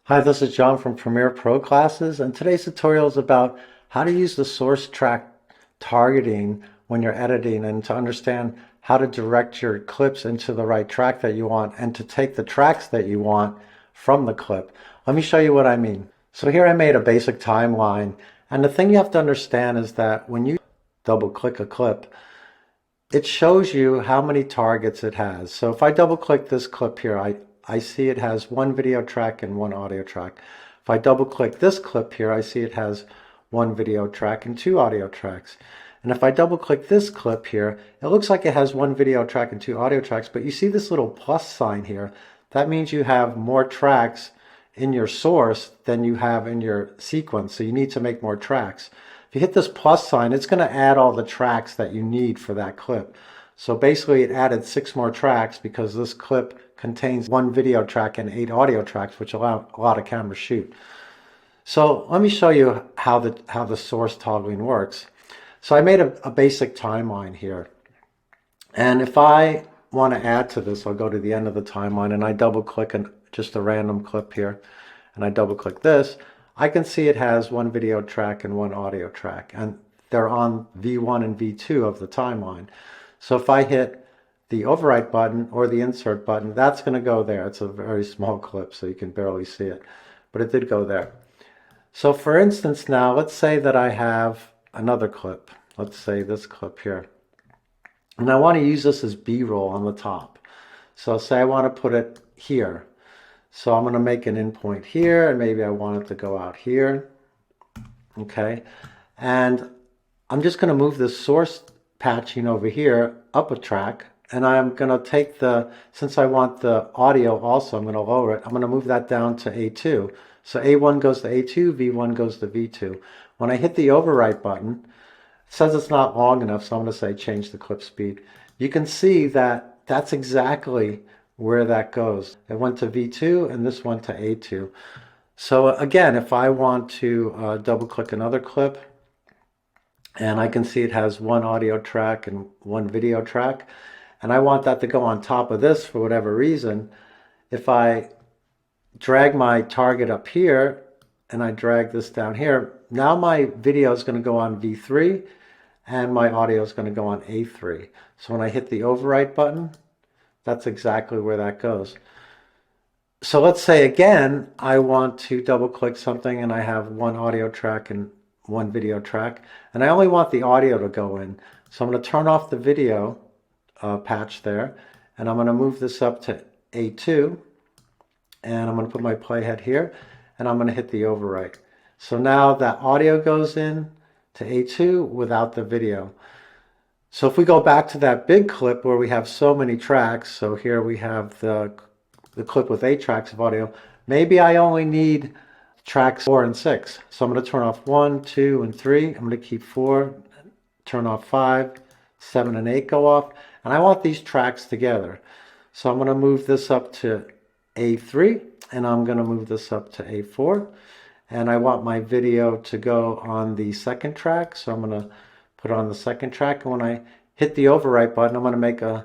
Hi, this is John from Premiere Pro Classes, and today's tutorial is about how to use the source track targeting when you're editing and to understand how to direct your clips into the right track that you want and to take the tracks that you want from the clip. Let me show you what I mean. So here I made a basic timeline, and the thing you have to understand is that when you double click a clip, it shows you how many targets it has. So if I double click this clip here, I see it has one video track and one audio track. If I double click this clip here, I see it has one video track and two audio tracks. And if I double click this clip here, it looks like it has one video track and two audio tracks, but you see this little plus sign here. That means you have more tracks in your source than you have in your sequence, so you need to make more tracks. If you hit this plus sign, it's going to add all the tracks that you need for that clip. So basically it added 6 more tracks because this clip contains one video track and 8 audio tracks, which allow a lot of cameras shoot. So let me show you how the source toggling works. So I made a basic timeline here. And if I want to add to this, I'll go to the end of the timeline and I double click just a random clip here. And I double click this. I can see it has one video track and one audio track, and they're on V1 and V2 of the timeline. So if I hit the overwrite button or the insert button, that's going to go there. It's a very small clip, so you can barely see it, but it did go there. So for instance now, let's say that I have another clip. Let's say this clip here. And I want to use this as B-roll on the top. So say I want to put it here. So I'm going to make an endpoint here, and maybe I want it to go out here. Okay. And I'm just going to move this source patching over here up a track. And I'm going to take since I want the audio also, I'm going to lower it. I'm going to move that down to A2. So A1 goes to A2, V1 goes to V2. When I hit the overwrite button, it says it's not long enough, so I'm going to say change the clip speed. You can see that that's exactly where that goes. It went to V2 and this went to A2. So again, if I want to double click another clip, and I can see it has one audio track and one video track, and I want that to go on top of this for whatever reason, if I drag my target up here and I drag this down here, now my video is going to go on V3 and my audio is going to go on A3. So when I hit the overwrite button, that's exactly where that goes. So let's say again, I want to double click something and I have one audio track and one video track, and I only want the audio to go in. So I'm going to turn off the video patch there, and I'm going to move this up to A2, and I'm going to put my playhead here, and I'm going to hit the overwrite. So now that audio goes in to A2 without the video. So if we go back to that big clip where we have so many tracks, so here we have the clip with 8 tracks of audio, maybe I only need tracks 4 and 6. So I'm going to turn off 1, 2, and 3. I'm going to keep 4, turn off 5, 7, and 8 go off. And I want these tracks together. So I'm going to move this up to A3, and I'm going to move this up to A4. And I want my video to go on the second track. So I'm going to put it on the second track. And when I hit the overwrite button, I'm going to make an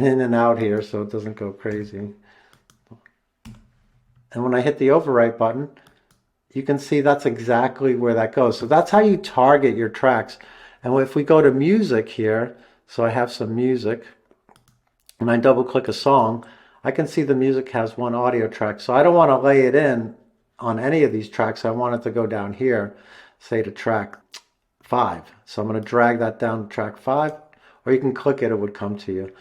in and out here so it doesn't go crazy. And when I hit the overwrite button, you can see that's exactly where that goes. So that's how you target your tracks. And if we go to music here, so I have some music, and I double click a song, I can see the music has one audio track. So I don't want to lay it in on any of these tracks. I want it to go down here, say to track 5. So I'm going to drag that down to track 5, or you can click it, it would come to you.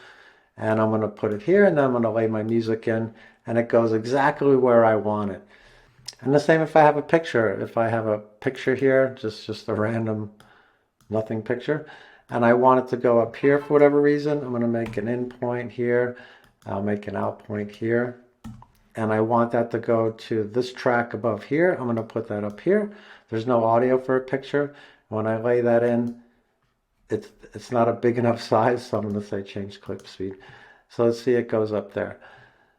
And I'm going to put it here, and then I'm going to lay my music in, and it goes exactly where I want it. And the same if I have a picture. If I have a picture here, just a random nothing picture, and I want it to go up here for whatever reason, I'm going to make an in point here. I'll make an out point here. And I want that to go to this track above here. I'm going to put that up here. There's no audio for a picture. When I lay that in, it's not a big enough size, so I'm going to say change clip speed. So let's see, it goes up there.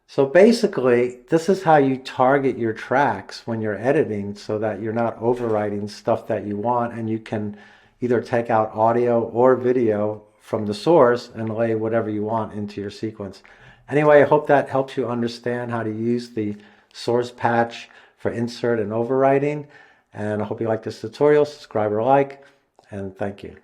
So basically, this is how you target your tracks when you're editing so that you're not overwriting stuff that you want, and you can either take out audio or video from the source and lay whatever you want into your sequence. Anyway, I hope that helps you understand how to use the source patch for insert and overwriting. And I hope you like this tutorial. Subscribe or like, and thank you.